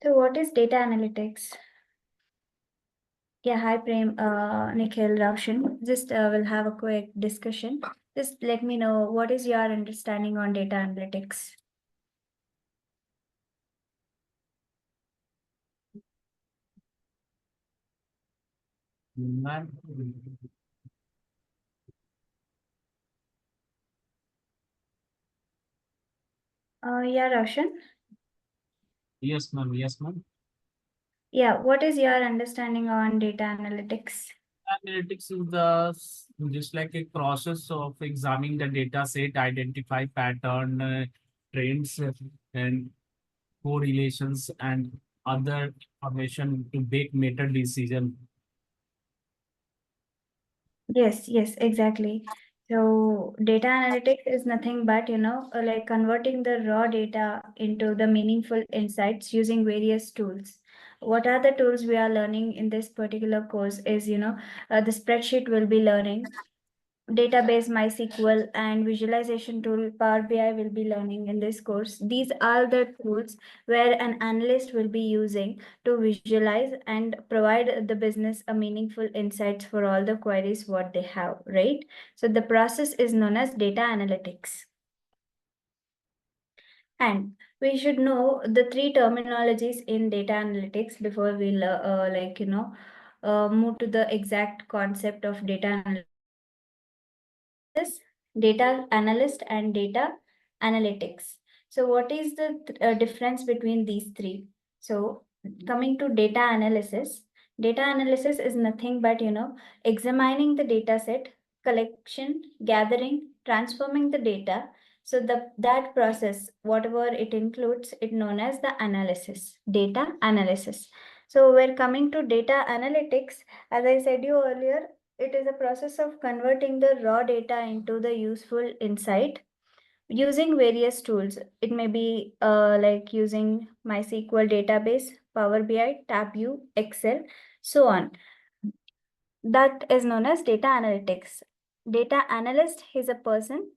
So what is data analytics? Yeah, hi Prem, Nikhil, Roshan. Just we'll have a quick discussion. Just let me know what is your understanding on data analytics. Yeah, Roshan. Yes, ma'am. Yes, ma'am. Yeah, what is your understanding on data analytics? Analytics is the just like a process of examining the data set, identify pattern, trends, and correlations and other information to make meta decision. Yes, exactly. So data analytics is nothing but, like converting the raw data into the meaningful insights using various tools. What are the tools we are learning in this particular course is, the spreadsheet will be learning, database MySQL and visualization tool Power BI will be learning in this course. These are the tools where an analyst will be using to visualize and provide the business a meaningful insights for all the queries what they have, right? So the process is known as data analytics. And we should know the three terminologies in data analytics before we move to the exact concept of data analytics. Data analyst and data analytics. So what is the difference between these three? So coming to data analysis is nothing but, examining the data set, collection, gathering, transforming the data. So that process, whatever it includes, it known as the analysis, data analysis. So we're coming to data analytics. As I said you earlier, it is a process of converting the raw data into the useful insight using various tools. It may be like using MySQL database, Power BI, TabView, Excel, so on. That is known as data analytics. Data analyst is a person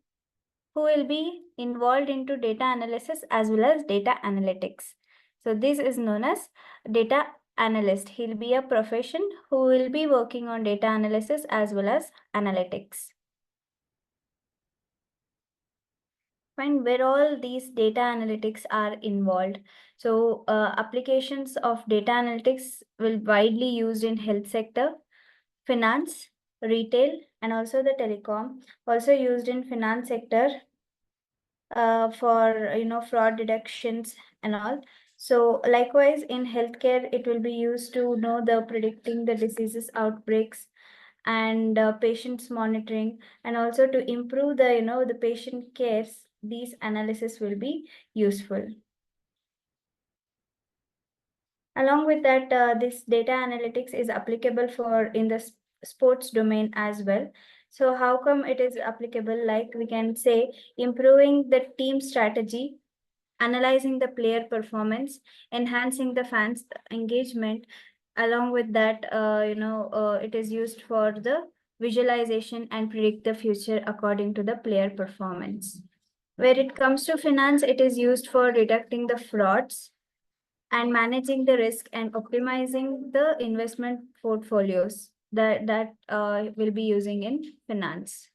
who will be involved into data analysis as well as data analytics. So this is known as data analyst. He'll be a profession who will be working on data analysis as well as analytics. Fine, where all these data analytics are involved. So applications of data analytics will widely used in health sector, finance, retail, and also the telecom. Also used in finance sector for fraud deductions and all. So likewise in healthcare, it will be used to know the predicting the diseases outbreaks and patients monitoring, and also to improve the the patient cares. These analysis will be useful. Along with that, this data analytics is applicable for in the sports domain as well. So how come it is applicable? Like we can say improving the team strategy, analyzing the player performance, enhancing the fans engagement. Along with that, it is used for the visualization and predict the future according to the player performance. Where it comes to finance, it is used for detecting the frauds and managing the risk and optimizing the investment portfolios that will be using in finance.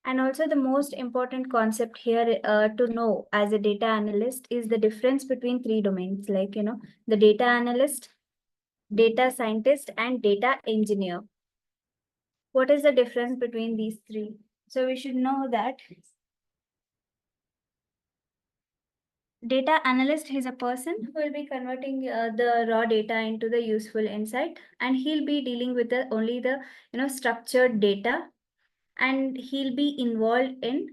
And also the most important concept here to know as a data analyst is the difference between three domains, like, the data analyst, data scientist, and data engineer. What is the difference between these three? So we should know that data analyst is a person who will be converting the raw data into the useful insight, and he'll be dealing with only the structured data, and he'll be involved in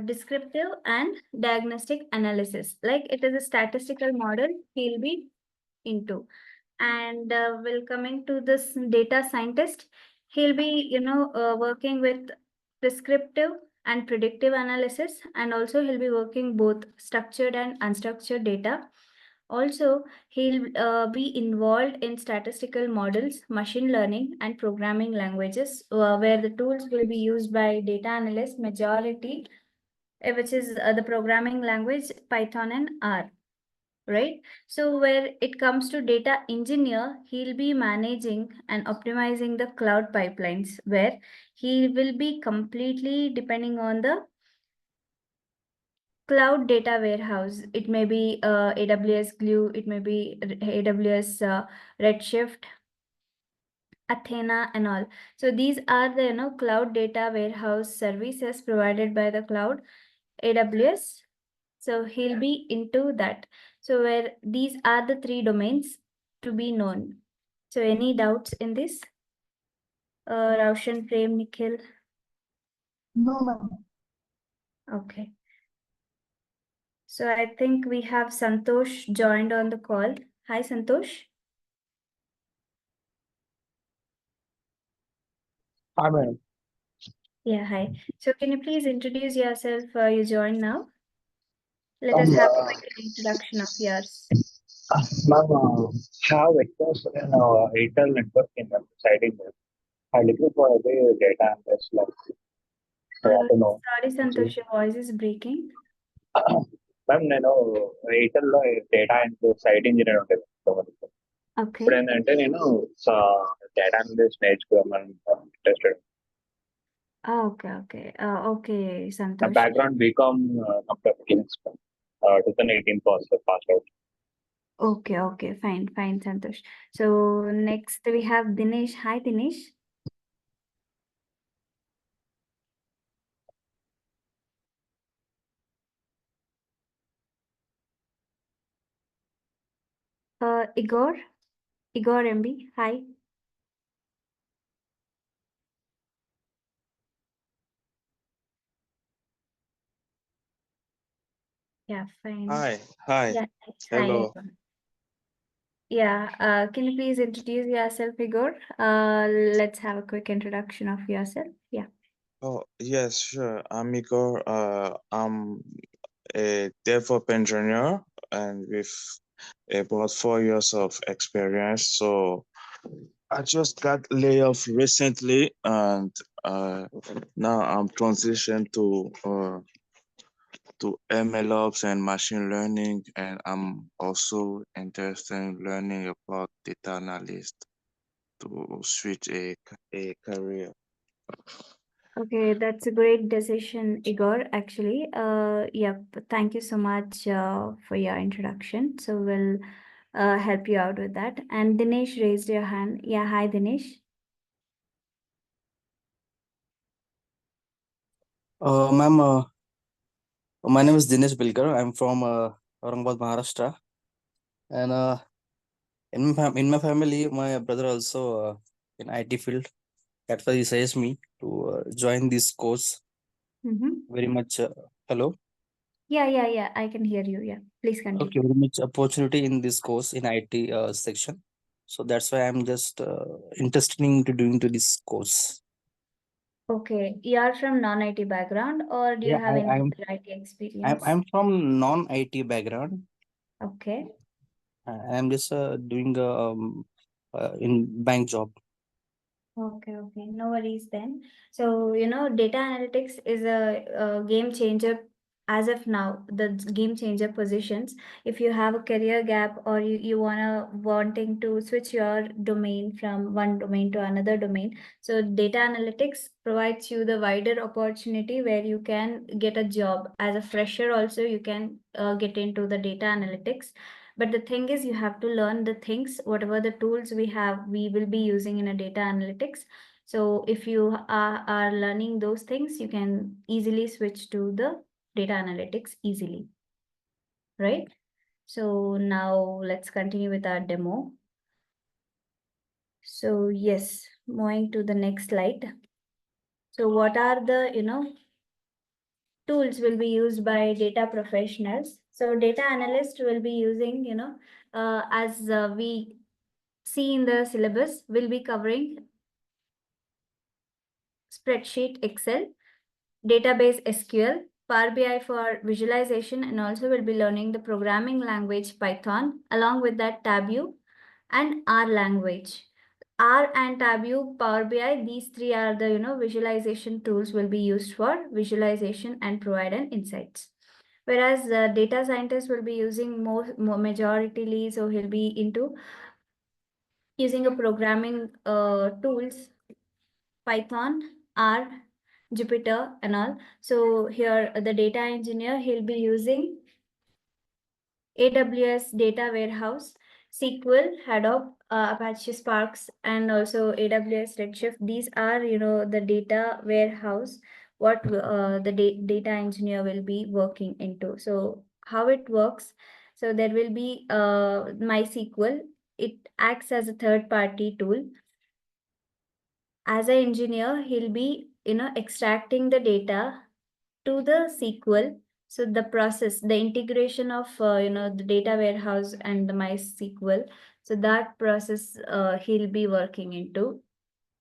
descriptive and diagnostic analysis. Like it is a statistical model he'll be into. And will coming to this data scientist, he'll be working with prescriptive and predictive analysis, and also he'll be working both structured and unstructured data. Also, he'll be involved in statistical models, machine learning, and programming languages, where the tools will be used by data analysts majority which is the programming language Python and R, right? So where it comes to data engineer, he'll be managing and optimizing the cloud pipelines, where he will be completely depending on the cloud data warehouse. It may be AWS Glue, it may be AWS Redshift, Athena and all. So these are the cloud data warehouse services provided by the cloud AWS. So he'll be into that. So where these are the three domains to be known. So any doubts in this? Raushan, Prem, Nikhil. No, ma'am. Okay. So I think we have Santosh joined on the call. Hi, Santosh. Hi, ma'am. Yeah, hi. So can you please introduce yourself? You joined now. Let us have a quick introduction of yours. Ma'am, have access in Airtel network in the siding there. I'm looking for a data analyst like to know. Sorry, Santosh, your voice is breaking. Ma'am నేను ఎయిర్టెల్లో data site engineer ఉంటుంది Okay. ఇప్పుడు ఏంటంటే నేను data analyst నేర్చుకోమని interested. Okay, okay. Okay, నా Santosh. Background BCom computer applications 2018 pass out. Okay, okay, fine, fine, Santosh. So next we have Dinesh. Hi, Dinesh. Igor MB. Hi. Yeah, fine. Hi. Yeah, hi, Hello. Igor. Yeah, can you please introduce yourself, Igor? Let's have a quick introduction of yourself. Yeah. Oh, yes, sure. I'm Igor. I'm a DevOps engineer and with about 4 years of experience. So I just got laid off recently, and now I'm transitioned to MLOps and machine learning, and I'm also interested in learning about data analyst to switch a career. Okay, that's a great decision, Igor, actually. Yeah, thank you so much for your introduction. So we'll help you out with that. And Dinesh raised your hand. Yeah, hi, Dinesh. Ma'am, my name is Dinesh Bilkar. I'm from Aurangabad, Maharashtra, and in my family, my brother also in IT field. That's why he says me to join this course. Very much. Hello. Yeah. I can hear you. Yeah, please continue. Okay, very much opportunity in this course in IT section. So that's why I'm just interested into doing to this course. Okay, you are from non-IT background, or do you Yeah, have any I'm other IT experience? I'm from non-IT background. Okay. I'm just doing in bank job. Okay, no worries then. So, data analytics is a game changer as of now, the game changer positions. If you have a career gap, or you wanting to switch your domain from one domain to another domain, so data analytics provides you the wider opportunity where you can get a job. As a fresher also, you can get into the data analytics. But the thing is, you have to learn the things, whatever the tools we have, we will be using in a data analytics. So if you are learning those things, you can easily switch to the data analytics easily, right? So now let's continue with our demo. So yes, moving to the next slide. So what are the, tools will be used by data professionals? So data analyst will be using, as we see in the syllabus, will be covering spreadsheet, Excel, database SQL, Power BI for visualization, and also will be learning the programming language Python, along with that Tableau and R language. R and Tableau, Power BI, these three are the visualization tools will be used for visualization and provide an insights. Whereas the data scientist will be using more majoritarily, so he'll be into using a programming tools, Python, R, Jupyter, and all. So here the data engineer, he'll be using AWS data warehouse, SQL, Hadoop, Apache Sparks, and also AWS Redshift. These are, the data warehouse what the data engineer will be working into. So how it works? So there will be MySQL. It acts as a third-party tool. As an engineer, he'll be, extracting the data to the SQL. So the process, the integration of, the data warehouse and the MySQL. So that process he'll be working into,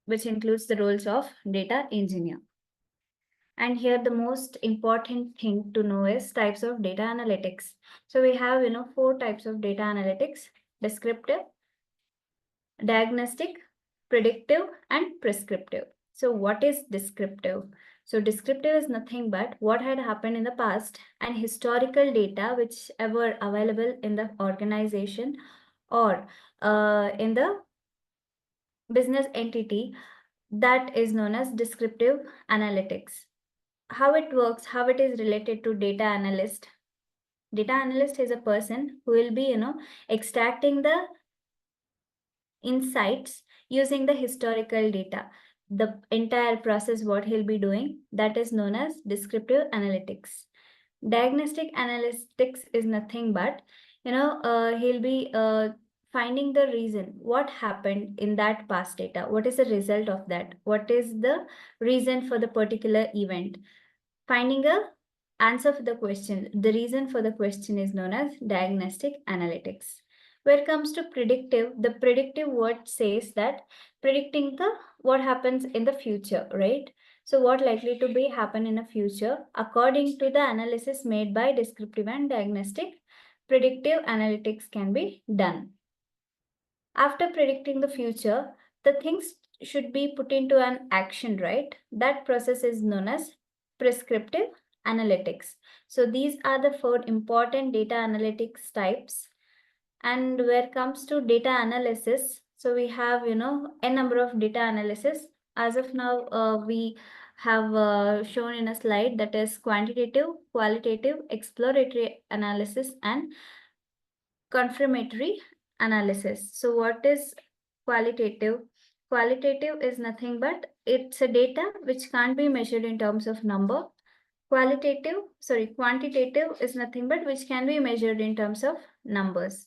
which includes the roles of data engineer. And here the most important thing to know is types of data analytics. So we have, 4 types of data analytics: descriptive, diagnostic, predictive, and prescriptive. So what is descriptive? So descriptive is nothing but what had happened in the past and historical data whichever available in the organization or in the business entity, that is known as descriptive analytics. How it works, how it is related to data analyst. Data analyst is a person who will be, extracting the insights using the historical data. The entire process what he'll be doing, that is known as descriptive analytics. Diagnostic analytics is nothing but, he'll be finding the reason what happened in that past data. What is the result of that? What is the reason for the particular event? Finding a answer for the question. The reason for the question is known as diagnostic analytics. Where it comes to predictive, the predictive word says that predicting the what happens in the future, right? So what likely to be happen in the future according to the analysis made by descriptive and diagnostic, predictive analytics can be done. After predicting the future, the things should be put into an action, right? That process is known as prescriptive analytics. So these are the 4 important data analytics types. And where it comes to data analysis, so we have, a number of data analysis. As of now, we have shown in a slide, that is quantitative, qualitative, exploratory analysis, and confirmatory analysis. So what is qualitative? Qualitative is nothing but it's a data which can't be measured in terms of number. Quantitative is nothing but which can be measured in terms of numbers.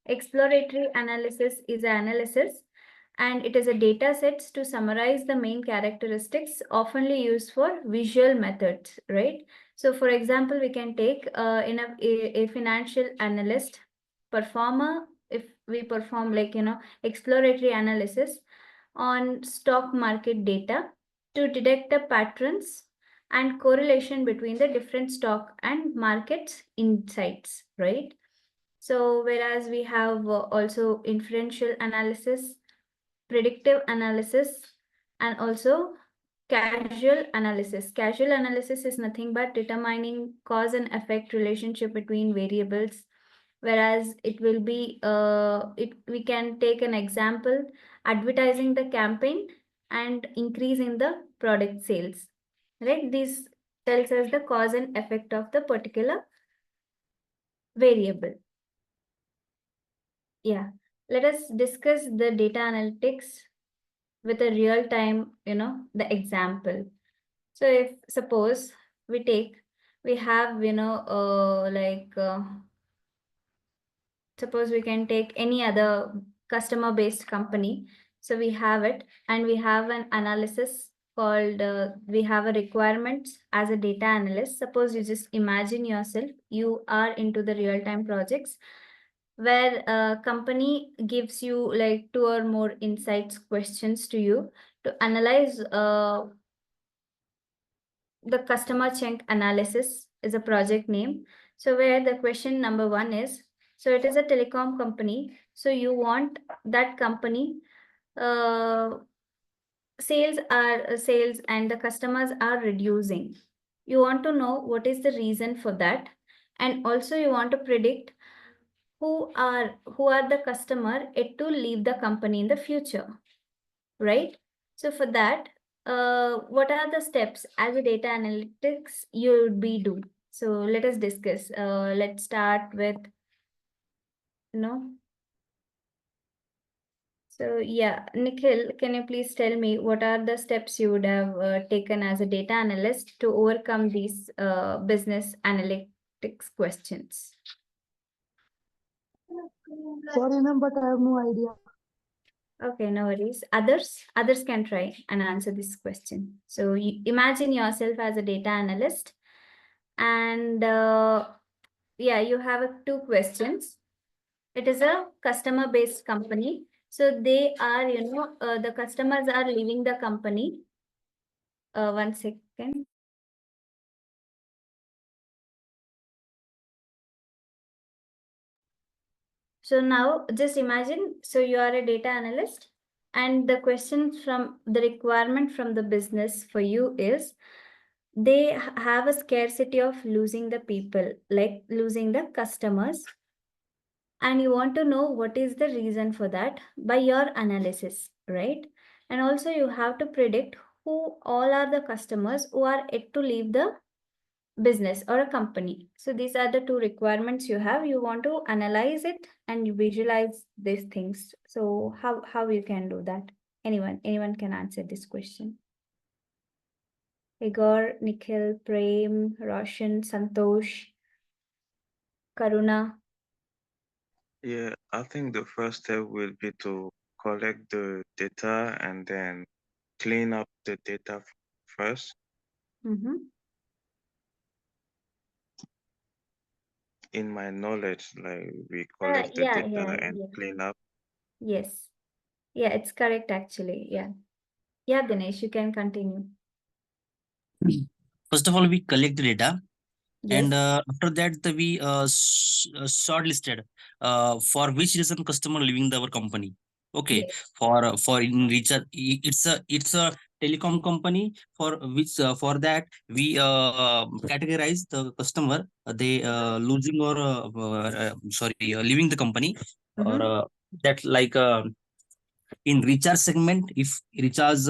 Exploratory analysis is an analysis, and it is a data sets to summarize the main characteristics oftenly used for visual methods, right? So for example, we can take in a financial analyst performer, if we perform exploratory analysis on stock market data to detect the patterns and correlation between the different stock and markets insights, right? So whereas we have also inferential analysis, predictive analysis, and also causal analysis. Causal analysis is nothing but determining cause and effect relationship between variables, whereas it will be we can take an example, advertising the campaign and increase in the product sales, right? This tells us the cause and effect of the particular variable. Yeah, let us discuss the data analytics with a real time, the example. So if suppose we have, suppose we can take any other customer based company. So we have it, and we have an analysis called, we have a requirements as a data analyst. Suppose you just imagine yourself, you are into the real time projects where a company gives you like 2 or more insights questions to you to analyze the customer chunk analysis is a project name. So where the question number 1 is, so it is a telecom company. So you want that company sales and the customers are reducing. You want to know what is the reason for that, and also you want to predict who are the customer yet to leave the company in the future, right? So for that, what are the steps as a data analytics you would be do? So let us discuss. Let's start with, So yeah, Nikhil, can you please tell me what are the steps you would have taken as a data analyst to overcome these business analytics questions? Sorry, ma'am, but I have no idea. Okay, no worries. Others can try and answer this question. So you imagine yourself as a data analyst, and yeah, you have two questions. It is a customer-based company. So they are, the customers are leaving the company. 1 second. So now just imagine, so you are a data analyst, and the question from the requirement from the business for you is they have a scarcity of losing the people, like losing the customers. And you want to know what is the reason for that by your analysis, right? And also you have to predict who all are the customers who are yet to leave the business or a company. So these are the two requirements you have. You want to analyze it and you visualize these things. So how you can do that? Anyone can answer this question. Igor, Nikhil, Prem, Roshan, Santosh, Karuna. Yeah, I think the first step will be to collect the data and then clean up the data first. In my knowledge, like we collect the data and clean up. Yes. Yeah, it's correct actually. Yeah. Yeah, Dinesh, you can continue. First of all, we collect the data, Yes. and after that, we shortlisted for which reason customer leaving our company. Okay, Yes. for in recharge, it's a telecom company for which for that we categorize the customer they losing or sorry leaving the company, or that like in recharge segment, if recharge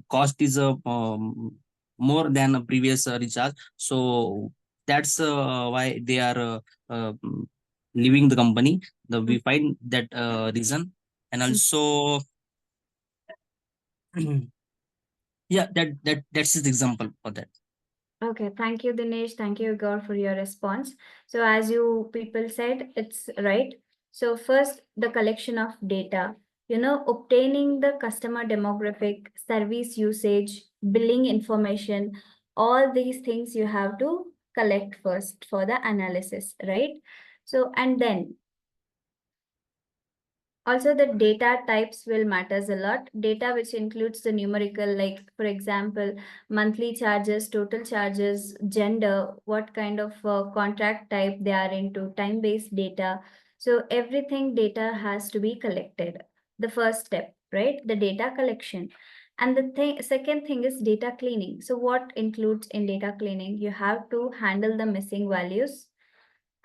cost is more than a previous recharge, so that's why they are leaving the company. We find that reason, and also yeah, that's the example for that. Okay, thank you, Dinesh. Thank you, Gaur, for your response. So as you people said, it's right. So first, the collection of data, obtaining the customer demographic, service usage, billing information, all these things you have to collect first for the analysis, right? So, and then also, the data types will matters a lot. Data which includes the numerical, like for example, monthly charges, total charges, gender, what kind of contract type they are into, time-based data. So everything data has to be collected. The first step, right? The data collection. And the second thing is data cleaning. So what includes in data cleaning? You have to handle the missing values.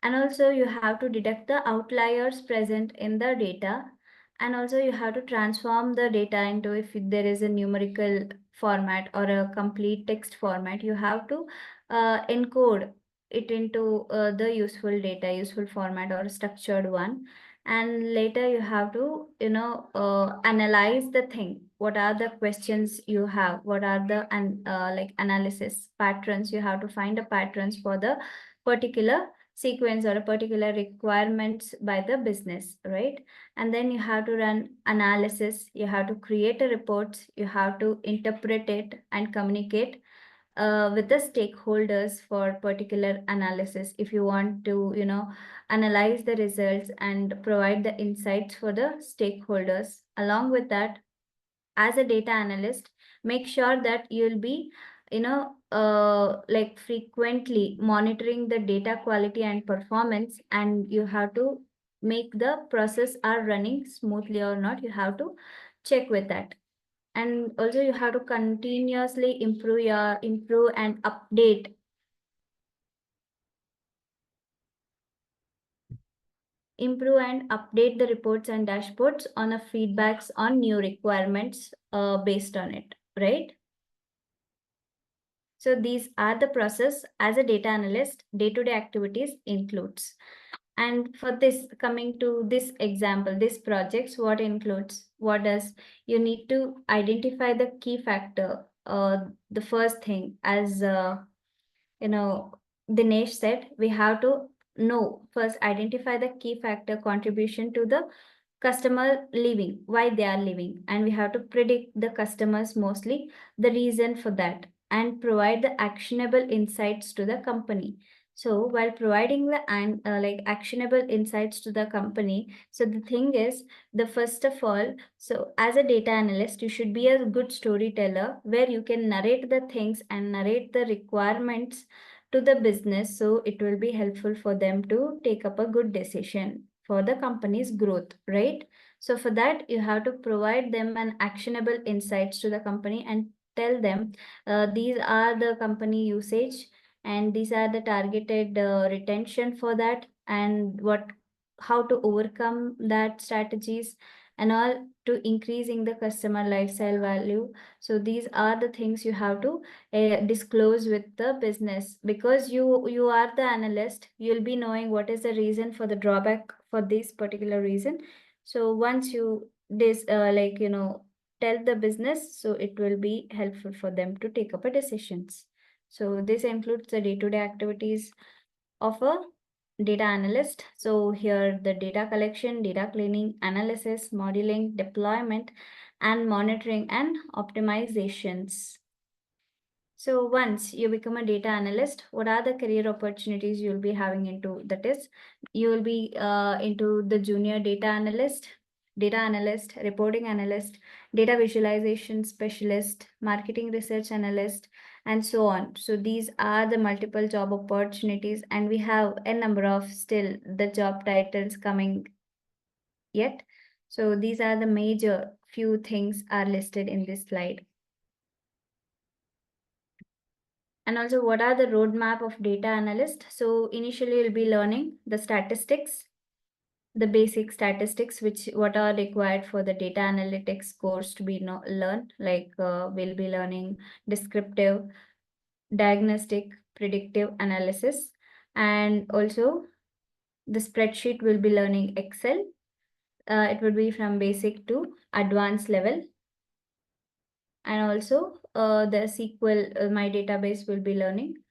And also you have to detect the outliers present in the data, and also you have to transform the data into, if there is a numerical format or a complete text format, you have to encode it into the useful format or structured one. And later you have to analyze the thing. What are the questions you have? What are the like analysis patterns? You have to find the patterns for the particular sequence or a particular requirements by the business, right? And then you have to run analysis, you have to create a report, you have to interpret it and communicate with the stakeholders for particular analysis. If you want to, analyze the results and provide the insights for the stakeholders. Along with that, as a data analyst, make sure that you'll be like frequently monitoring the data quality and performance, and you have to make the process are running smoothly or not. You have to check with that. And also you have to continuously improve and update the reports and dashboards on the feedbacks on new requirements based on it, right? So these are the process as a data analyst, day-to-day activities includes. And for this, coming to this example, this projects, what includes, what does, you need to identify the key factor. The first thing, as Dinesh said, we have to know first, identify the key factor contribution to the customer leaving, why they are leaving, and we have to predict the customers mostly, the reason for that, and provide the actionable insights to the company. So while providing the actionable insights to the company, so the thing is, the first of all, so as a data analyst, you should be a good storyteller where you can narrate the things and narrate the requirements to the business, so it will be helpful for them to take up a good decision for the company's growth, right? So for that, you have to provide them an actionable insights to the company and tell them these are the company usage and these are the targeted retention for that, and how to overcome that strategies and all to increasing the customer lifestyle value. So these are the things you have to disclose with the business, because you are the analyst, you'll be knowing what is the reason for the drawback for this particular reason. So once you tell the business, so it will be helpful for them to take up a decisions. So this includes the day-to-day activities of a data analyst. So here the data collection, data cleaning, analysis, modeling, deployment, and monitoring and optimizations. So once you become a data analyst, what are the career opportunities you'll be having into? That is, you will be into the junior data analyst, reporting analyst, data visualization specialist, marketing research analyst, and so on. So these are the multiple job opportunities, and we have a number of still the job titles coming yet. So these are the major few things are listed in this slide. And also, what are the roadmap of data analyst? So initially you'll be learning the statistics, the basic statistics, what are required for the data analytics course to be learned. Like we'll be learning descriptive, diagnostic, predictive analysis, and also the spreadsheet will be learning Excel. It would be from basic to advanced level. And also the SQL, my database will be learning.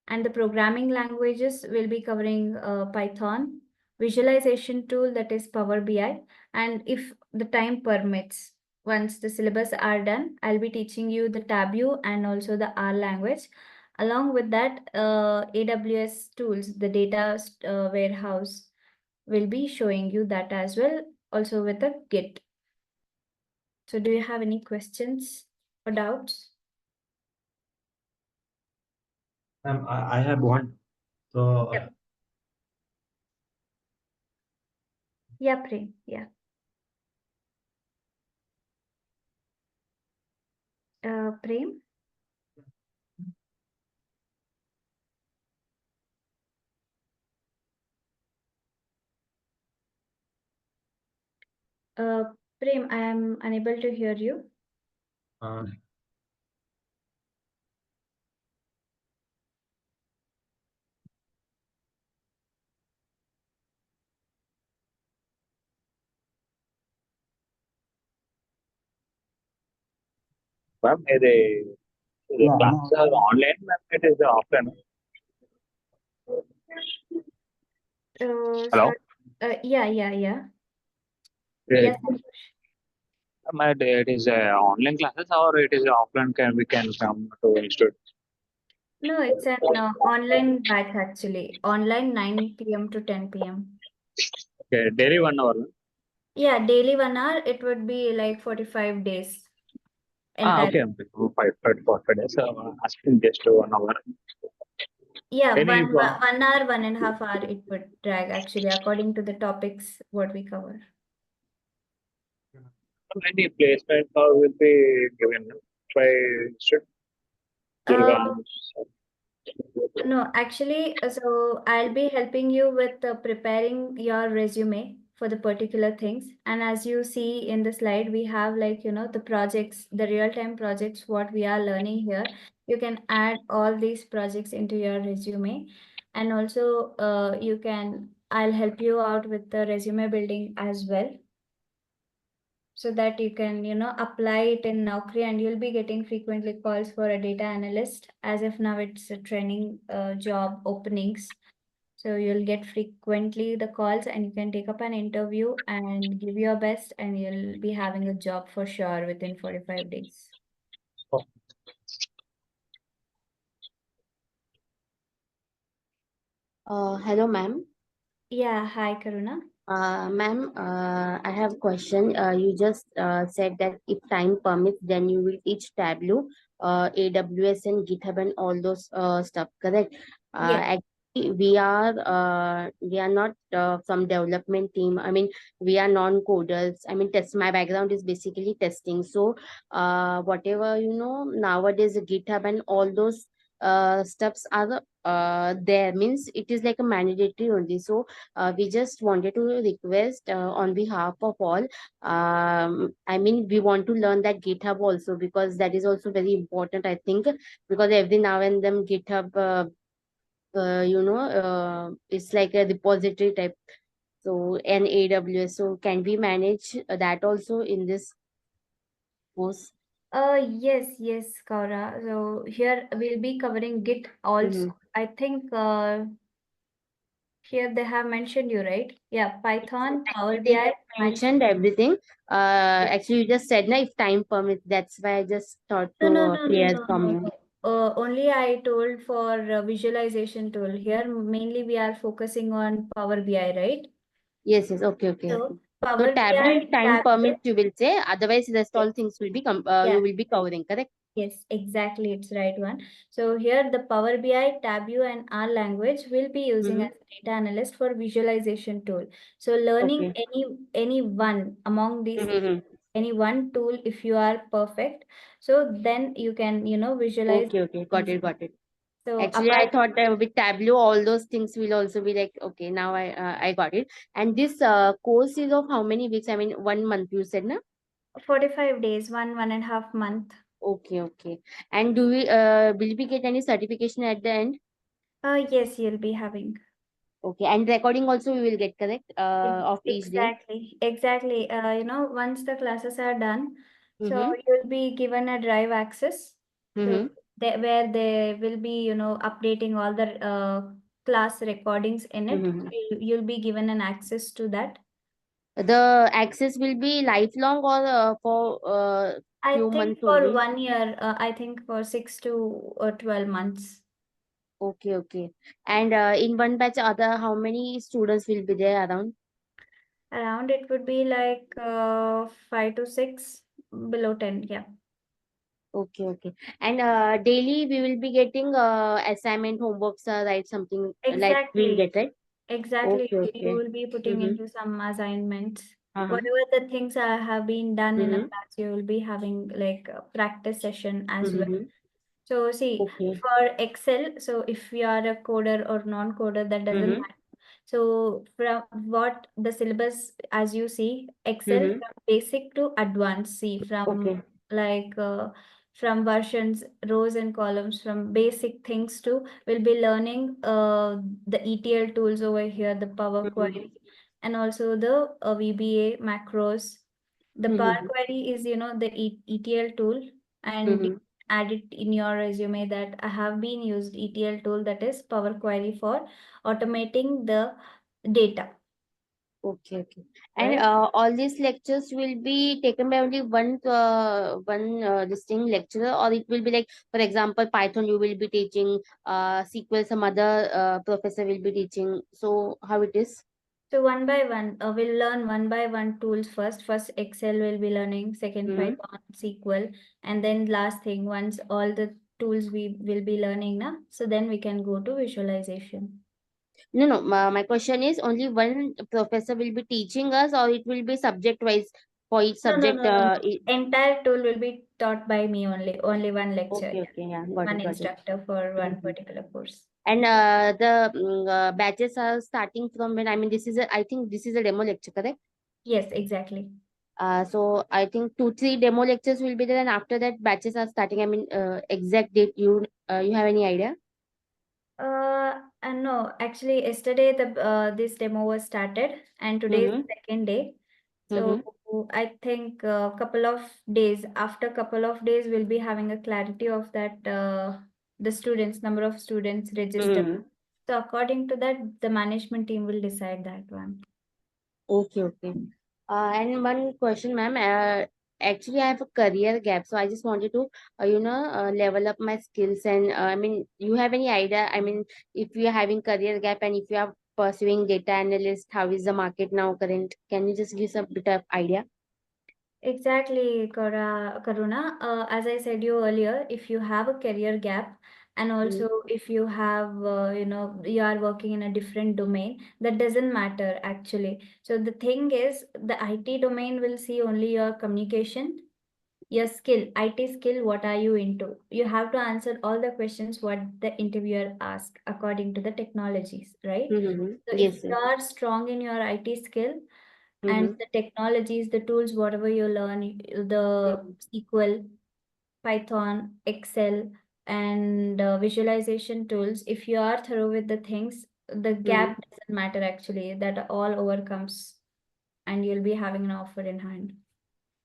And the programming languages will be covering Python, visualization tool, that is Power BI. And if the time permits, once the syllabus are done, I'll be teaching you the Tableau and also the R language. Along with that, AWS tools, the data warehouse, will be showing you that as well, also with the Git. So do you have any questions or doubts? I have one. So Yep. Yeah, Prem. Yeah. Prem? Prem, I am unable to hear you. Ma'am, the classes are online, ma'am. It is offline. Hello? Yeah. Yeah. Yes. Ma'am, it is online classes or it is offline? We can come to institute? No, it's an online batch actually. Online 9 p.m. to 10 p.m. Okay, daily 1 hour. Yeah, daily 1 hour. It would be like 45 days. Entire. Okay. 5 days. Asking just 1 hour. Yeah, Any 1 hour, 1.5 hour it would drag actually, according to the topics what we cover. any placement or will be given by Mr. Durga? Uh, No, actually, so I'll be helping you with preparing your resume for the particular things. And as you see in the slide, we have like, the projects, the real-time projects, what we are learning here. You can add all these projects into your resume. And also, I'll help you out with the resume building as well, so that you can apply it in Naukri, and you'll be getting frequently calls for a data analyst. As if now it's a training job openings, so you'll get frequently the calls, and you can take up an interview and give your best, and you'll be having a job for sure within 45 days. Hello, ma'am. Yeah, hi Karuna. Ma'am, I have a question. You just said that if time permits, then you will teach Tableau, AWS, and GitHub, and all those stuff. Correct? Yeah. Actually, we are not from development team. I mean, we are non-coders. I mean, my background is basically testing. So, whatever nowadays GitHub and all those stuffs are there, means it is like a mandatory only. So we just wanted to request on behalf of all. I mean, we want to learn that GitHub also, because that is also very important, I think, because every now and then GitHub, it's like a repository type. So, and AWS. So, can we manage that also in this course? Yes, Kaura. So here we'll be covering Git also. I think here they have mentioned you, right? Yeah, Python, Power They BI. have mentioned everything. Actually, you just said, na, if time permits. That's why I just thought to clear from you. Only I told for visualization tool. Here mainly we are focusing on Power BI, right? Yes. Okay. So So Power Tableau, BI, if time Tableau. permits, you will say. Otherwise, rest all things will be Yeah. you will be covering. Correct? Yes, exactly. It's right one. So here the Power BI, Tableau, and R language will be using as a data analyst for visualization tool. So learning any one among these, any one tool, if you are perfect, so then you can visualize. Okay. Got it. So Actually, I thought with Tableau, all those things will also be like, okay, now I got it. And this course is of how many weeks? I mean, 1 month, you said, na? 45 days, 1.5 month. Okay. And will we get any certification at the end? Yes, you'll be having. Okay, and recording also we will get, correct? Of each day. Exactly. Once the classes are done, so you'll be given a drive access. So where they will be, updating all the class recordings in it. You'll be given an access to that. The access will be lifelong or for I few think months for only? 1 year, I think for 6 to 12 months. Okay. And in one batch, how many students will be there around? Around it would be like 5 to 6, below 10, yeah. Okay. And daily we will be getting assignment, homeworks, right? Something like we'll get, right? Exactly. Okay. You will be putting into some assignments. Whatever the things have been done in a class, you will be having like a practice session as well. So see, for Excel, so if you are a coder or non-coder, that doesn't matter. So from what the syllabus, as you see, Excel from basic to advanced, see from like from versions, rows and columns, from basic things to, we'll be learning the ETL tools over here, the Power Query, and also the VBA macros. The Power Query is, the ETL tool, and add it in your resume that I have been used ETL tool, that is Power Query, for automating the data. Okay. And all these lectures will be taken by only one distinct lecturer, or it will be like, for example, Python you will be teaching, SQL some other professor will be teaching. So how it is? So one by one, we'll learn one by one tools first. First Excel we'll be learning, second Python, SQL, and then last thing, once all the tools we will be learning now. So then we can go to visualization. No, my question is only one professor will be teaching us, or it will be subject wise for each No, no, subject? no, no, no. Entire tool will be taught by me only. Only one lecture. Okay, okay, yeah, got One it, got it. instructor for one Mhm. particular course. And the batches are starting from when? I mean, I think this is a demo lecture, correct? Yes, exactly. So I think 2-3 demo lectures will be there, and after that batches are starting. I mean, exact date you have any idea? And no, actually yesterday this demo was started and today is the second day. So I think a couple of days, after couple of days, we'll be having a clarity of that the students, number of students registered. So according to that, the management team will decide that one. Okay, okay. And one question, ma'am. Actually, I have a career gap, so I just wanted to, level up my skills. And I mean, you have any idea? I mean, if you are having career gap and if you are pursuing data analyst, how is the market now current? Can you just give us a bit of idea? Exactly, Karuna. As I said you earlier, if you have a career gap and also if you have, you are working in a different domain, that doesn't matter actually. So the thing is, the IT domain will see only your communication, your skill, IT skill, what are you into? You have to answer all the questions what the interviewer asks according to the technologies, right? So if Yes, you yes. are strong in your IT skill, and the technologies, the tools, whatever you learn, the SQL, Python, Excel, and visualization tools, if you are thorough with the things, the gap doesn't matter actually, that all overcomes and you'll be having an offer in hand.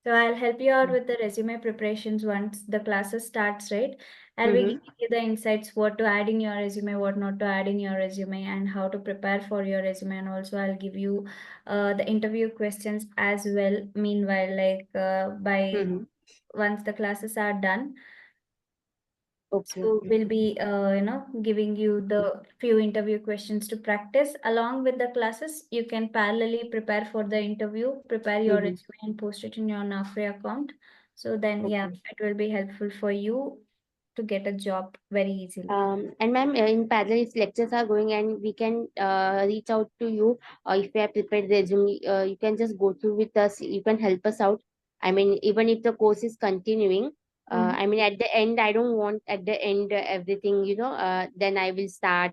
So I'll help you out with the resume preparations once the classes starts, right? I'll be giving you the insights what to add in your resume, what not to add in your resume, and how to prepare for your resume. And also I'll give you the interview questions as well. Meanwhile, like by once the classes are done, Okay. so we'll be giving you the few interview questions to practice along with the classes. You can parallelly prepare for the interview, prepare your resume and post it in your Naukri account. So then, yeah, it will be helpful for you to get a job very easily. And ma'am, in parallel, if lectures are going and we can reach out to you, if we have prepared resume, you can just go through with us. You can help us out. I mean, even if the course is continuing, I mean, at the end, I don't want at the end everything, then I will start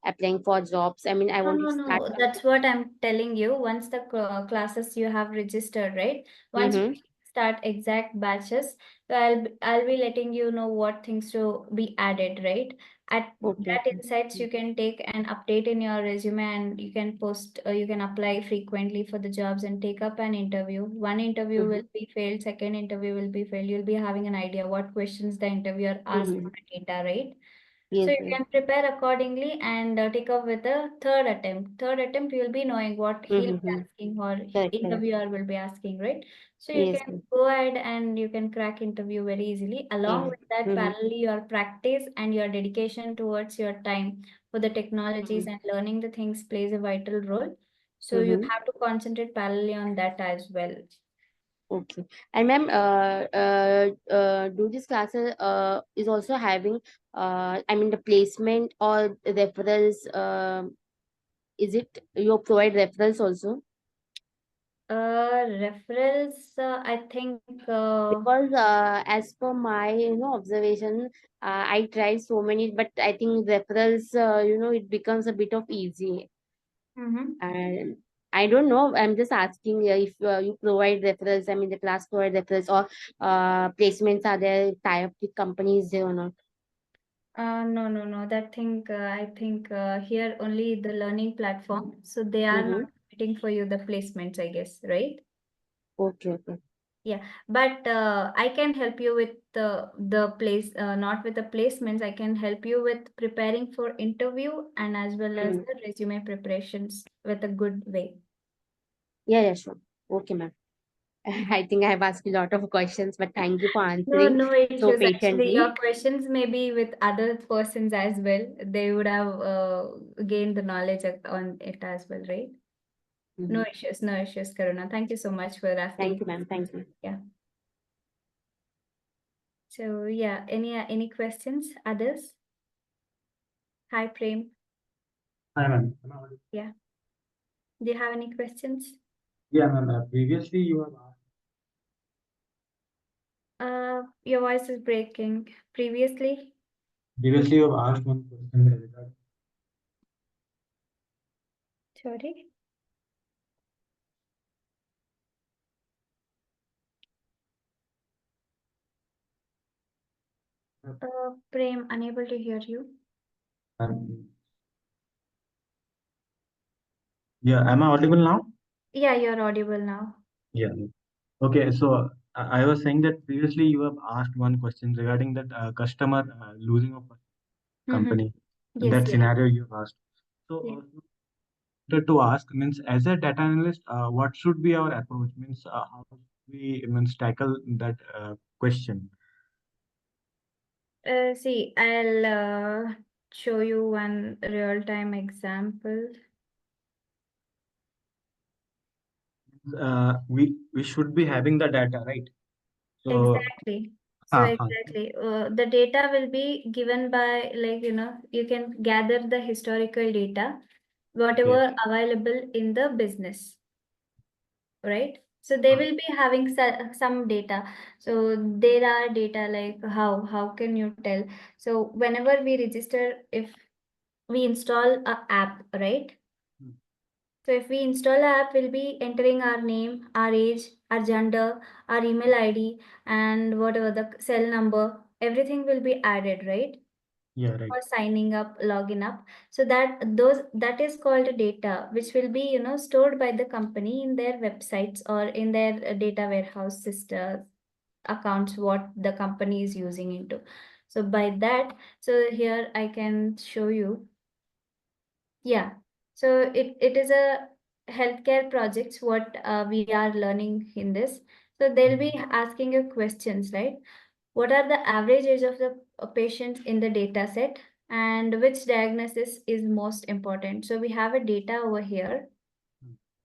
applying for jobs. I mean, I No, want to no, start. no. That's what I'm telling you. Once the classes you have registered, right? Once we start exact batches, so I'll be letting you know what things to be added, right? At that insights you can take and update in your resume, and you can post, you can apply frequently for the jobs and take up an interview. One interview will be failed, second interview will be failed. You'll be having an idea what questions the interviewer asked for the data, right? So Yes, you can prepare accordingly and take up with the third attempt. Third attempt, you'll be knowing what he'll be asking or correct. interviewer will be asking, right? So you Yes, can go ahead and you can crack interview very easily. Along with that, parallelly, your practice and your dedication towards your time for the technologies and learning the things plays a vital role. So you have to concentrate parallelly on that as well. Okay. And ma'am, do this classes is also having I mean the placement or referrals? Is it you provide referrals also? Referrals, I think. Because as per my observation, I tried so many, but I think referrals it becomes a bit of easy. And I don't know. I'm just asking if you provide referrals. I mean, the class provide referrals or placements are there tie up with companies there or not? No, no, no. That thing, I think here only the learning platform. So they are not waiting for you the placements, I guess, right? Okay, okay. Yeah, but I can help you with the place, not with the placements. I can help you with preparing for interview and as well as the resume preparations with a good way. Yeah, sure. Okay, ma'am. I think I have asked a lot of questions, but thank you for No, answering no so issues. Actually, patiently. your questions may be with other persons as well. They would have gained the knowledge on it as well, right? No issues, Karuna. Thank you so much for asking. Thank you, ma'am. Thank you. Yeah. So yeah, any questions? Others? Hi, Prem. Hi, ma'am. Am I audible? Yeah. Do you have any questions? Yeah, ma'am. Previously, you have asked, Your voice is breaking. Previously? previously you have asked one question regarding Sorry. Prem, unable to hear you. Yeah, am I audible now? Yeah, you're audible now. Yeah. Okay, so I was saying that previously you have asked one question regarding that customer losing of a company. Yes, That yes. scenario you have asked. So Yeah. to ask means as a data analyst, what should be our approach? Means how we means tackle that question. See, I'll show you one real-time example. We should be having the data, right? So Exactly. So exactly, the data will be given by, like, you can gather the historical data, whatever available in the business, right? So they will be having some data. So there are data like how can you tell? So whenever we register, if we install a app, right? So if we install a app, we'll be entering our name, our age, our gender, our email ID, and whatever the cell number, everything will be added, right? yeah, right. For signing up, login up. So that is called data, which will be stored by the company in their websites or in their data warehouse system accounts, what the company is using into. So by that, so here I can show you. Yeah. So it is a healthcare projects what we are learning in this. So they'll be asking you questions, right? What are the average age of the patients in the data set and which diagnosis is most important? So we have a data over here.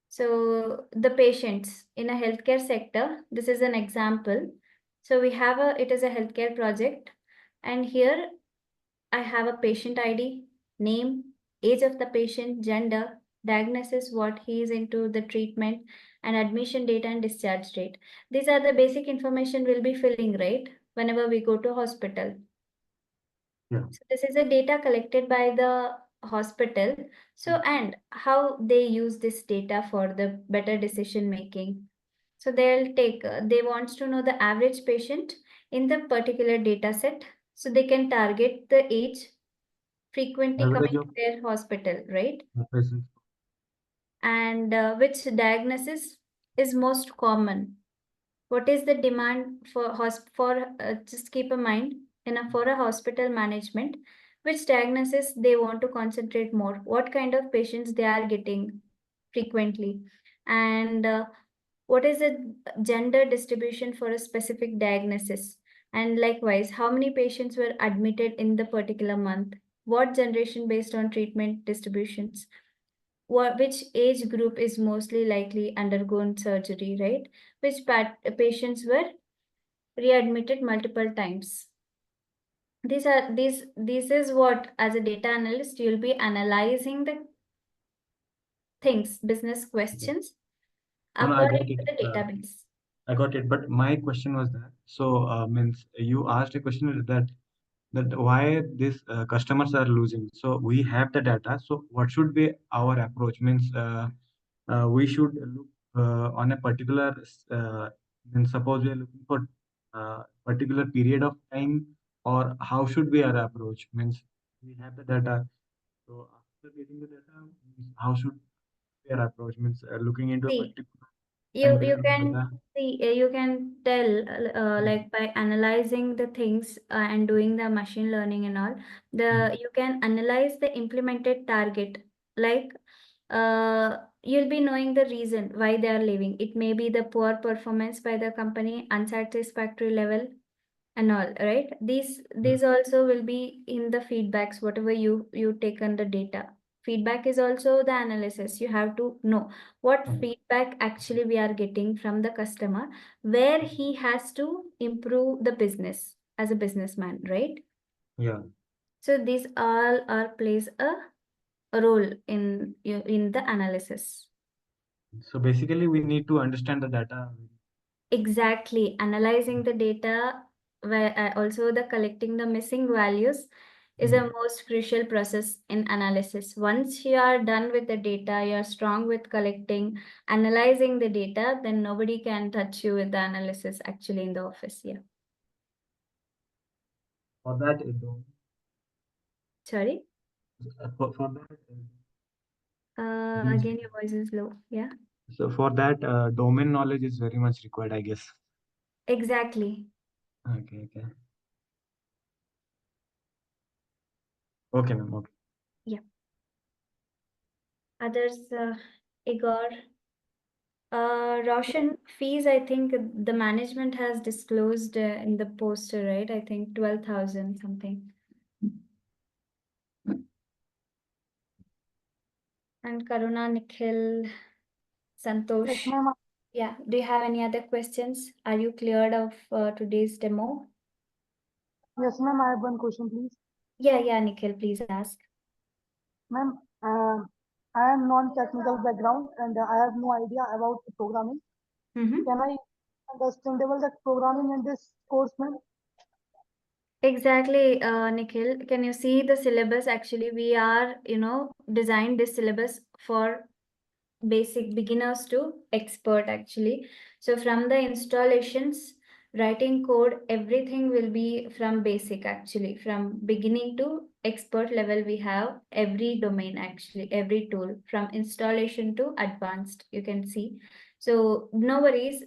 So the patients in a healthcare sector, this is an example. So we have it is a healthcare project, and here I have a patient ID, name, age of the patient, gender, diagnosis, what he is into the treatment, and admission date and discharge date. These are the basic information we'll be filling, right? Whenever we go to hospital. Yeah. So this is a data collected by the hospital. So, and how they use this data for the better decision making. So they'll take, they wants to know the average patient in the particular data set. So they can target the age frequently coming Average to of their hospital, right? patients. And which diagnosis is most common? What is the demand for just keep in mind for a hospital management, which diagnosis they want to concentrate more? What kind of patients they are getting frequently, and what is the gender distribution for a specific diagnosis? And likewise, how many patients were admitted in the particular month? What generation based on treatment distributions? Which age group is mostly likely undergone surgery, right? Which patients were readmitted multiple times? This is what, as a data analyst, you'll be analyzing the things, business questions No, I got according it. to the database. I got it. But my question was that. So, means you asked a question that why these customers are losing. So we have the data. So what should be our approach? Means we should look on a particular. Means suppose we are looking for particular period of time, or how should be our approach? Means we have the data. So after getting the data, means how should be our approach? Means looking into a See, particular you time period of can data. see, you can tell like by analyzing the things and doing the machine learning and all, you can analyze the implemented target, like you'll be knowing the reason why they are leaving. It may be the poor performance by the company, unsatisfactory level and all, right? These also will be in the feedbacks, whatever you take on the data. Feedback is also the analysis. You have to know what feedback actually we are getting from the customer, where he has to improve the business as a businessman, right? Yeah. So these all are plays a role in the analysis. So basically, we need to understand the data. Exactly, analyzing the data, where also the collecting the missing values is a most crucial process in analysis. Once you are done with the data, you are strong with collecting, analyzing the data, then nobody can touch you with the analysis actually in the office. Yeah. For that, Sorry. for that. Again, your voice is low. Yeah. So for that, domain knowledge is very much required, I guess. Exactly. Okay. Okay, ma'am. Okay. Yeah. Others, Igor. Roshan, fees, I think the management has disclosed in the poster, right? I think 12,000 something. And Karuna, Nikhil, Santosh. Yes, ma'am. Yeah. Do you have any other questions? Are you cleared of today's demo? Yes, ma'am. I have one question, please. Yeah, Nikhil, please ask. Ma'am, I am non-technical background and I have no idea about the programming. Mm-hmm. Can I understandable the programming in this course, ma'am? Exactly, Nikhil. Can you see the syllabus? Actually, we are, designed this syllabus for basic beginners to expert actually. So from the installations, writing code, everything will be from basic actually. From beginning to expert level, we have every domain actually, every tool from installation to advanced, you can see. So no worries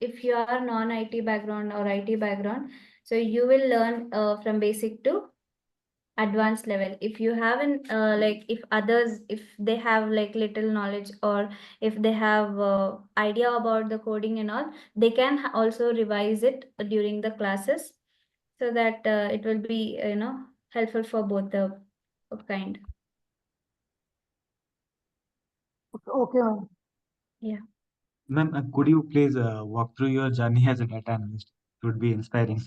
if you are non-IT background or IT background. So you will learn from basic to advanced level. If you haven't if they have like little knowledge, or if they have idea about the coding and all, they can also revise it during the classes, so that it will be helpful for both the kind. Okay, ma'am. Yeah. Ma'am, could you please walk through your journey as a data analyst? It would be inspiring.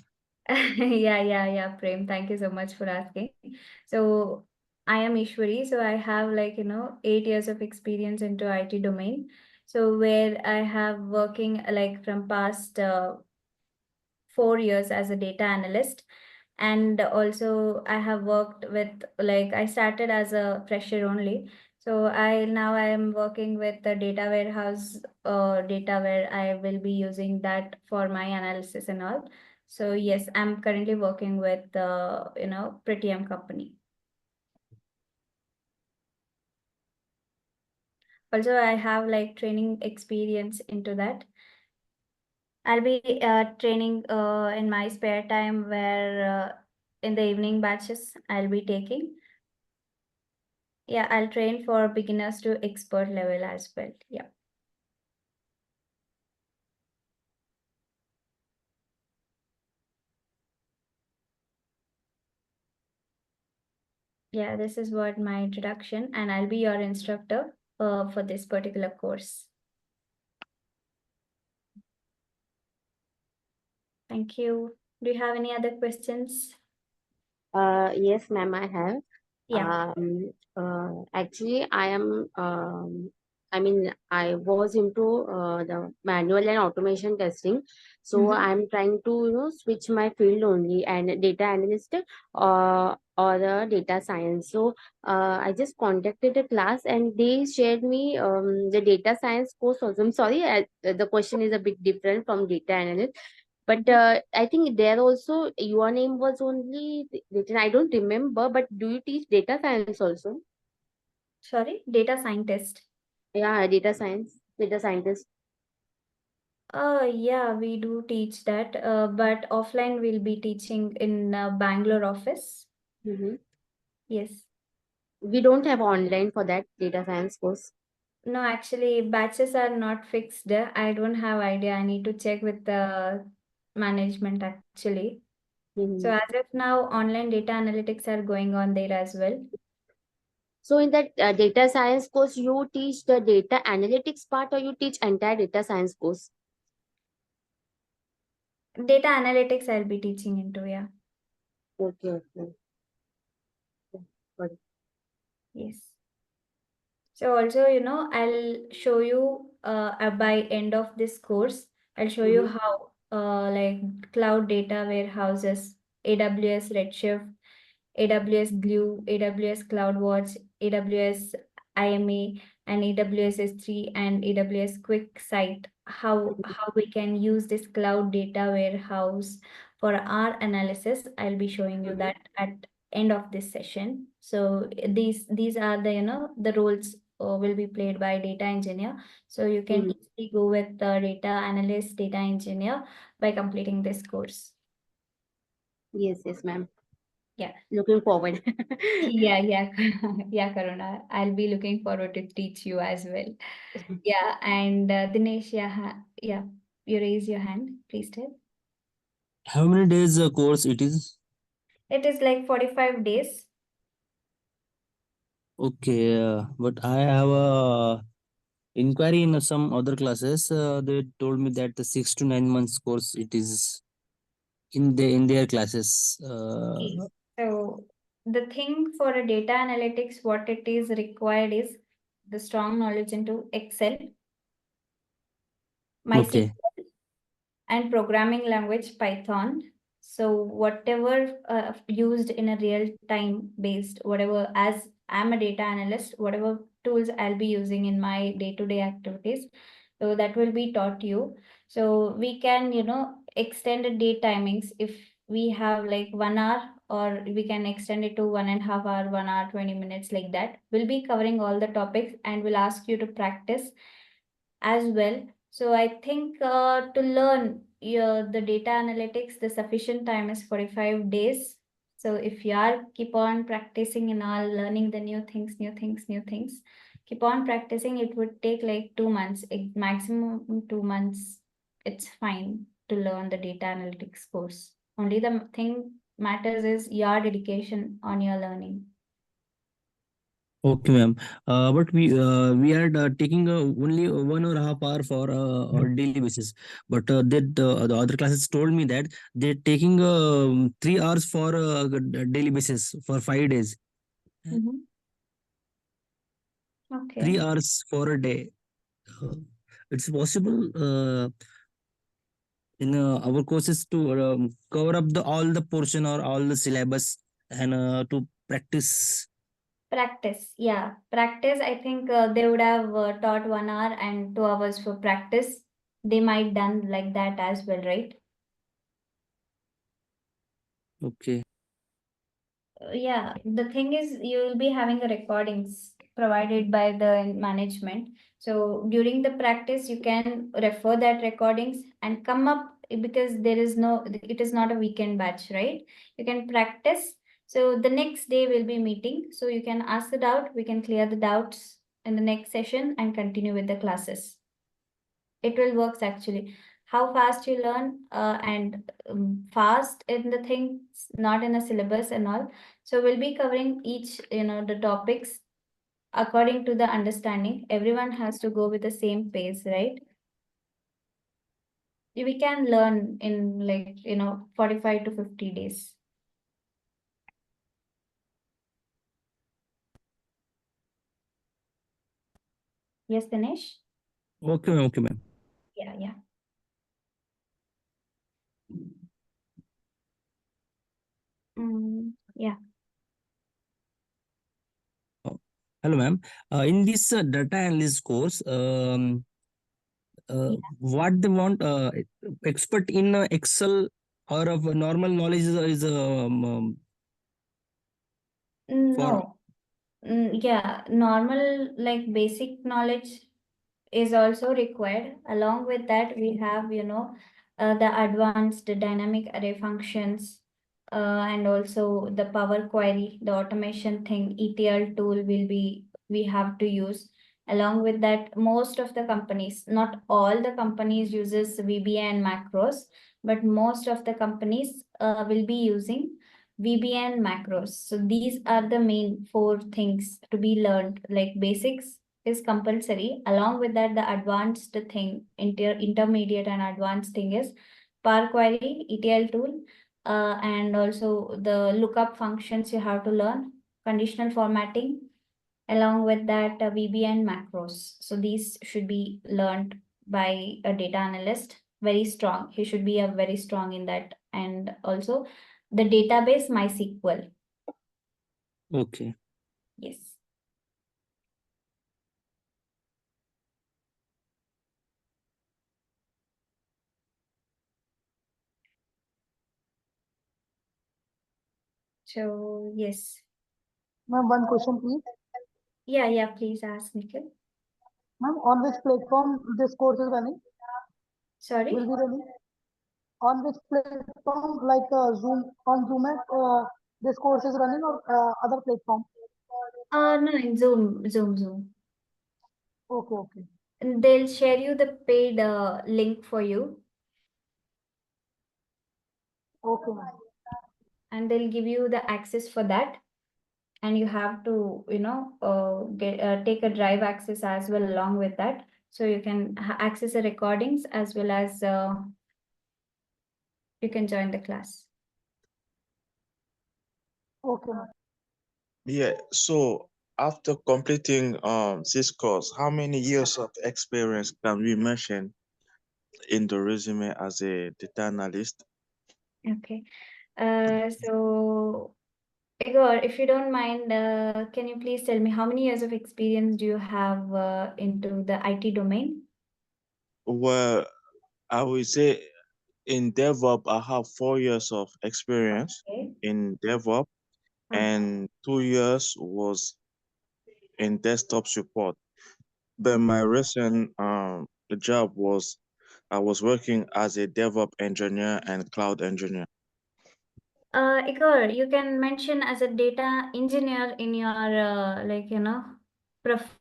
Yeah, Prem. Thank you so much for asking. So I am Eshwari. So I have 8 years of experience into IT domain. So where I have working like from past 4 years as a data analyst. And also I have worked with I started as a fresher only. So I am working with the data warehouse data, where I will be using that for my analysis and all. So yes, I'm currently working with Pretium company. Also, I have training experience into that. I'll be training in my spare time, where in the evening batches I'll be taking. Yeah, I'll train for beginners to expert level as well. Yeah. Yeah, this is what my introduction, and I'll be your instructor for this particular course. Thank you. Do you have any other questions? Yes, ma'am, I have. Yeah. Actually, I was into the manual and automation testing. So I'm trying to, switch my field only and data analyst or the data science. So I just contacted a class and they shared me the data science course also. I'm sorry, the question is a bit different from data analyst. But I think there also your name was only written. I don't remember, but do you teach data science also? Sorry, data scientist. Yeah, data science, data scientist. Yeah, we do teach that, but offline we'll be teaching in Bangalore office. Mm-hmm. Yes. We don't have online for that data science course. No, actually, batches are not fixed. I don't have idea. I need to check with the management actually. Mm-hmm. So as of now, online data analytics are going on there as well. So in that data science course, you teach the data analytics part or you teach entire data science course? Data analytics I'll be teaching into, yeah. Okay, okay. Yeah, got it. Yes. So also, I'll show you by end of this course, I'll show you how like cloud data warehouses, AWS Redshift, AWS Glue, AWS CloudWatch, AWS IMA, and AWS S3 and AWS QuickSight, how we can use this cloud data warehouse for our analysis. I'll be showing you that at end of this session. So these are the the roles will be played by data engineer. So you can easily go with the data analyst, data engineer by completing this course. Yes, yes, ma'am. Yeah. Looking forward. Yeah, yeah, Karuna. I'll be looking forward to teach you as well. Yeah, and Dinesh, yeah, you raise your hand, please tell. How many days course it is? It is like 45 days. Okay, but I have a inquiry in some other classes. They told me that the 6 to 9 months course it is in their classes. Okay. So the thing for a data analytics, what it is required is the strong knowledge into Excel, Okay. MySQL, and programming language Python. So whatever used in a real time based, whatever, as I'm a data analyst, whatever tools I'll be using in my day-to-day activities, so that will be taught you. So we can, extend the day timings if we have like 1 hour, or we can extend it to 1.5 hour, 1 hour, 20 minutes, like that. We'll be covering all the topics and we'll ask you to practice as well. So I think to learn the data analytics, the sufficient time is 45 days. So if you are keep on practicing and all, learning the new things, keep on practicing, it would take like 2 months, maximum 2 months. It's fine to learn the data analytics course. Only the thing matters is your dedication on your learning. Okay, ma'am. But we are taking only 1.5 hour for a daily basis. But the other classes told me that they're taking 3 hours for daily basis for 5 days. Okay. 3 hours for a day. It's possible in our courses to cover up the all the portion or all the syllabus and to practice. Practice, yeah. Practice, I think they would have taught 1 hour and 2 hours for practice. They might done like that as well, right? Okay. Yeah, the thing is you will be having the recordings provided by the management. So during the practice, you can refer that recordings and come up, because it is not a weekend batch, right? You can practice. So the next day we'll be meeting. So you can ask the doubt, we can clear the doubts in the next session and continue with the classes. It will work actually. How fast you learn and fast in the things, not in a syllabus and all. So we'll be covering each, the topics according to the understanding. Everyone has to go with the same pace, right? We can learn in like, 45 to 50 days. Yes, Dinesh? Okay, ma'am. Okay, ma'am. Yeah. Yeah. Hello, ma'am. In this data analyst course, what they want expert in Excel or of normal knowledge is for No. Yeah, normal like basic knowledge is also required. Along with that, we have, the advanced dynamic array functions, and also the Power Query, the automation thing, ETL tool we have to use. Along with that, most of the companies, not all the companies uses VBA and macros, but most of the companies will be using VBA and macros. So these are the main 4 things to be learned, like basics is compulsory. Along with that, the advanced thing, intermediate and advanced thing is Power Query, ETL tool, and also the lookup functions you have to learn, conditional formatting, along with that VB and macros. So these should be learned by a data analyst, very strong. He should be a very strong in that. And also the database MySQL. Okay. Yes. So yes. Ma'am, one question, please. Yeah, please ask, Nikhil. Ma'am, on which platform this course is running? Sorry? Will be running? On which platform, like Zoom, on Zoom app, this course is running, or other platform? No, in Zoom. Okay, okay. And they'll share you the paid link for you, Okay, ma'am. and they'll give you the access for that. And you have to, take a drive access as well along with that. So you can access the recordings as well as you can join the class. Okay, ma'am. Yeah, so after completing this course, how many years of experience can we mention in the resume as a data analyst? Okay. So Igor, if you don't mind, can you please tell me how many years of experience do you have into the IT domain? Well, I would say in DevOps, I have 4 years of experience Okay. in DevOps, and 2 years was in desktop support. But my recent job was I was working as a DevOps engineer and cloud engineer. Igor, you can mention as a data engineer in your prof.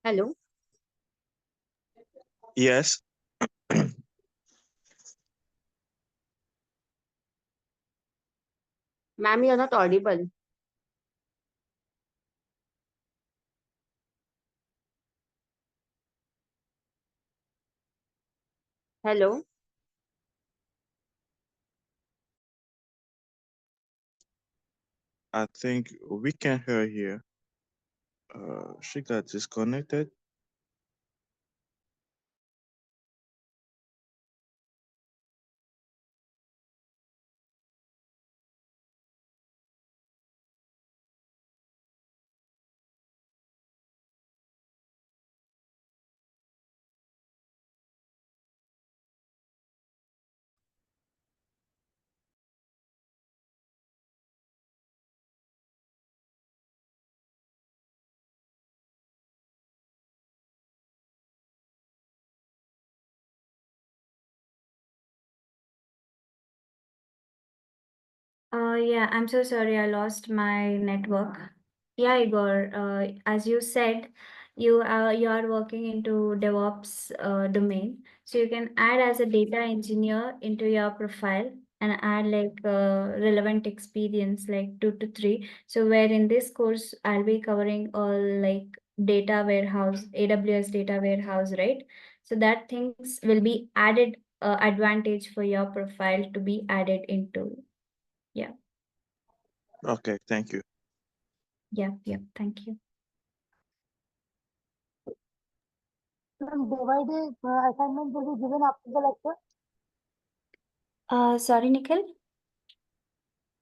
Hello, Yes. ma'am, you're not audible. Hello. I think we can hear here. She got disconnected. Yeah, I'm so sorry, I lost my network. Yeah, Igor, as you said, you are working into DevOps domain. So you can add as a data engineer into your profile and add like relevant experience like 2 to 3. So where in this course, I'll be covering all like data warehouse, AWS data warehouse, right? So that things will be added advantage for your profile to be added into. Yeah. Okay, thank you. Yeah, thank you. Ma'am, day by day assignment will be given after the lecture. Sorry, Nikhil.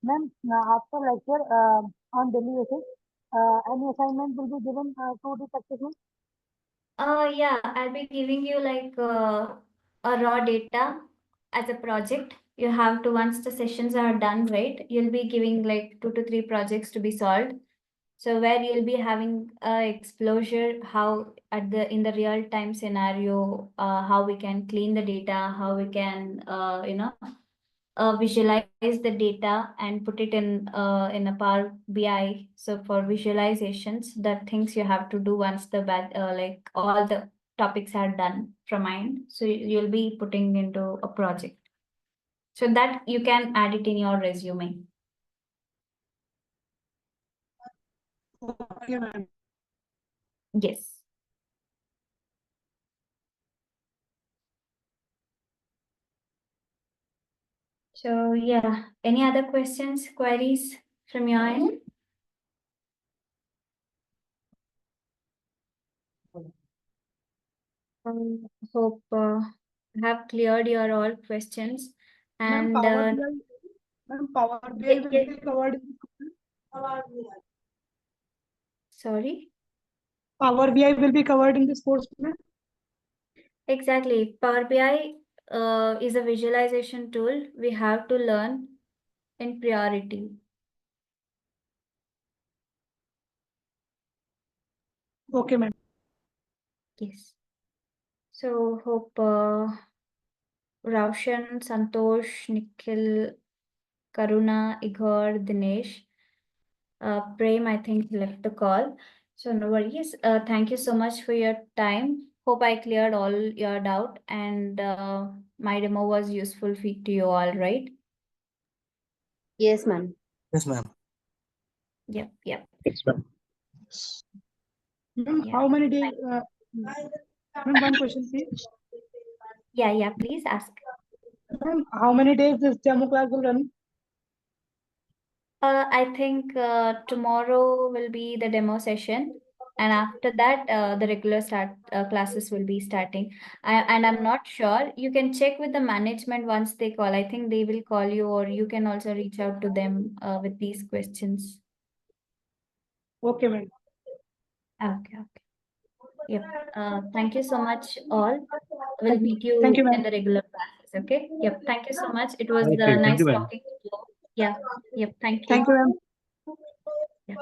Ma'am, after lecture on daily basis, any assignment will be given to the practitioner. Yeah, I'll be giving you like a raw data as a project. You have to, once the sessions are done, right, you'll be giving like 2 to 3 projects to be solved. So where you'll be having exposure, how at the in the real time scenario, how we can clean the data, how we can visualize the data and put it in a Power BI. So for visualizations, the things you have to do once the like all the topics are done from mind. So you'll be putting into a project. So that you can add it in your resume. Okay, ma'am. Yes. So yeah, any other questions, queries from your end? Hope have cleared your all questions. Ma'am, And Power BI, ma'am, Power BI ye- will ye- be covered in this. sorry. Power BI will be covered in this course, ma'am. Exactly. Power BI is a visualization tool we have to learn in priority. Okay, ma'am. Yes. So hope Raushan, Santosh, Nikhil, Karuna, Igor, Dinesh, Prem, I think left the call. So no worries. Thank you so much for your time. Hope I cleared all your doubt and my demo was useful to you all, right? Yes, ma'am. Yes, ma'am. Yep, yep. Yes, ma'am. Ma'am, Yeah. how many days? Ma'am, one question, please. Yeah, please ask. Ma'am, how many days this demo class will run? I think tomorrow will be the demo session, and after that, the regular classes will be starting. And I'm not sure. You can check with the management once they call. I think they will call you, or you can also reach out to them with these questions. Okay, ma'am. Okay. Yep. Thank you so much, all. We'll meet Thank you you, ma'am. in the regular classes. Okay. Yep. Thank you so much. It was Okay, thank nice you, ma'am. talking to you. Yeah. Yep. Thank you. Thank you, ma'am. Yeah.